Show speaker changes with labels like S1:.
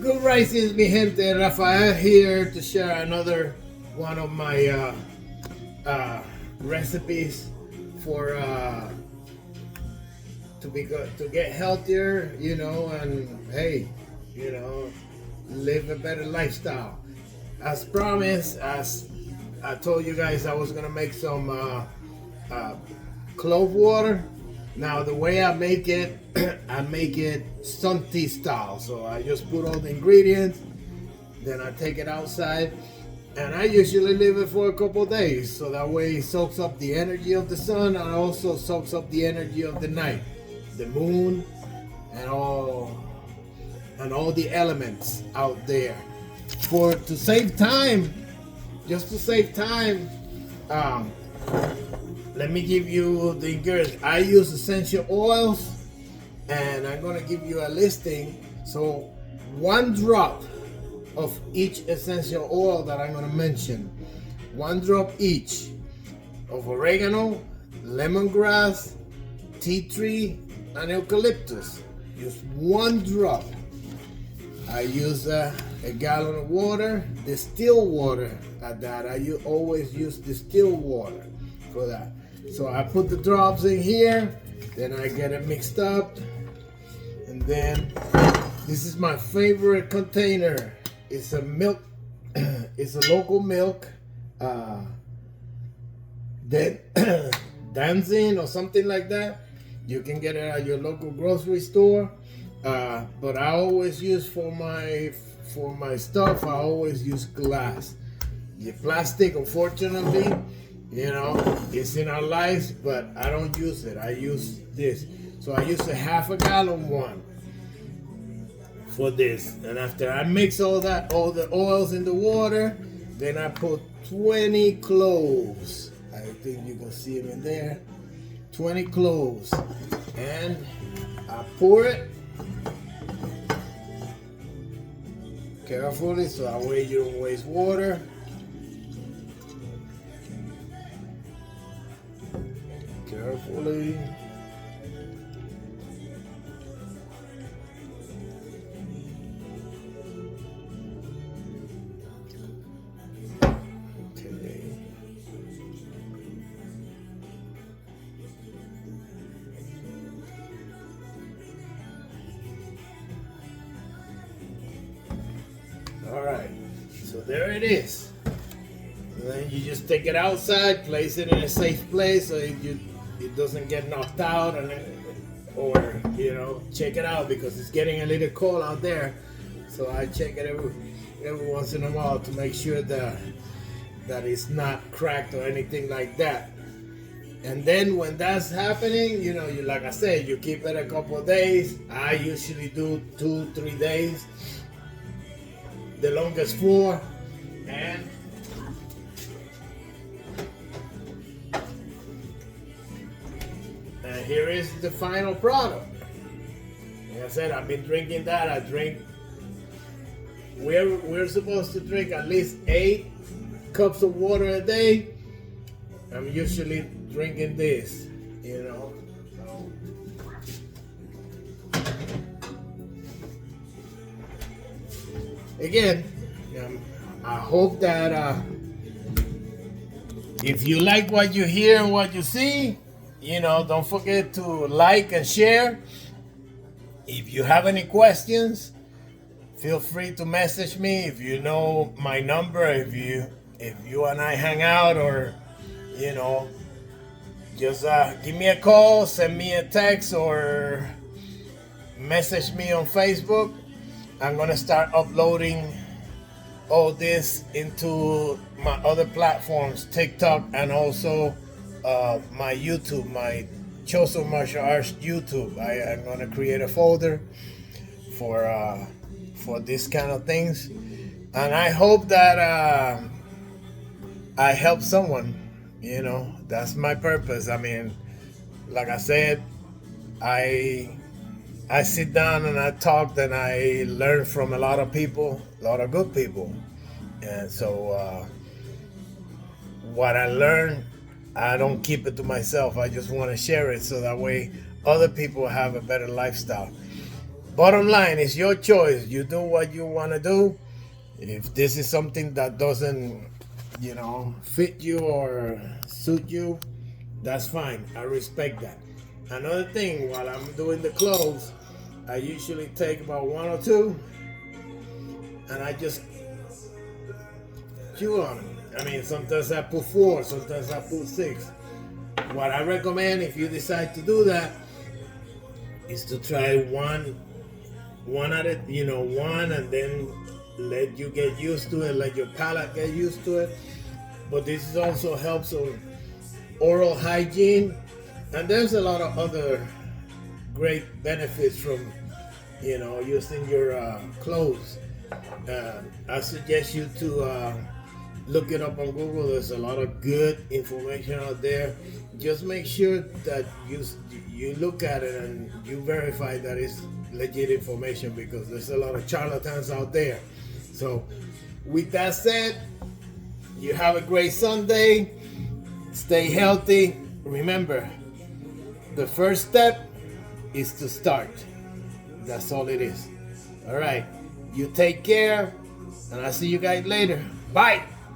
S1: Good risings, mi gente. Rafael here to share another one of my recipes for to get healthier, and hey, live a better lifestyle. As promised, as I told you guys, I was gonna make some clove water. Now the way I make it, I make it sun tea style. So I just put all the ingredients, then I take it outside, and I usually leave it for a couple of days. So that way it soaks up the energy of the sun and also soaks up the energy of the night, the moon, and all the elements out there. To save time, just to save time, let me give you the ingredients. I use essential oils, and I'm gonna give you a listing. So 1 drop of each essential oil that I'm gonna mention. 1 drop each of oregano, lemongrass, tea tree, and eucalyptus. Just 1 drop. I use a gallon of water, distilled water at that. Always use distilled water for that. So I put the drops in here, then I get it mixed up, and then this is my favorite container. It's a milk, it's a local milk, Danzin or something like that. You can get it at your local grocery store, but I always use for my stuff, I always use glass. The plastic, unfortunately, it's in our lives, but I don't use it. I use this. So I use a half a gallon one for this. And after I mix all the oils in the water, then I put 20 cloves. I think you can see them in there. 20 cloves. And I pour it carefully so that way you don't waste water. Carefully. Okay. All right. So there it is. And then you just take it outside, place it in a safe place so it doesn't get knocked out, or check it out because it's getting a little cold out there. So I check it every once in a while to make sure that it's not cracked or anything like that. And then when that's happening, you like I said, you keep it a couple of days. I usually do 2-3 days, the longest 4, and here is the final product. Like I said, I've been drinking that. We're supposed to drink at least 8 cups of water a day. I'm usually drinking this, So. Again, I hope that if you like what you hear and what you see, don't forget to like and share. If you have any questions, feel free to message me. If you know my number, if you and I hang out, or just give me a call, send me a text, or message me on Facebook. I'm gonna start uploading all this into my other platforms, TikTok, and also my YouTube, my Chosen Martial Arts YouTube. I'm gonna create a folder for this kind of things, and I hope that I help someone. That's my purpose. I mean, like I said, I sit down and I talk and I learn from a lot of people, a lot of good people, and so what I learn, I don't keep it to myself. I just want to share it so that way other people have a better lifestyle. bottom line, it's your choice. You do what you want to do. If this is something that doesn't, fit you or suit you, that's fine. I respect that. Another thing, while I'm doing the cloves, I usually take about one or two and I just chew on them. I mean, sometimes I put 4, sometimes I put 6. What I recommend, if you decide to do that, is to try one at it, one, and then let you get used to it, let your palate get used to it. But this is also helps on oral hygiene, and there's a lot of other great benefits from using your cloves. I suggest you to look it up on Google. There's a lot of good information out there. Just make sure that you look at it and you verify that it's legit information, because there's a lot of charlatans out there. So with that said, you have a great Sunday. Stay healthy. Remember, the first step is to start. That's all it is. All right. You take care, and I'll see you guys later. Bye.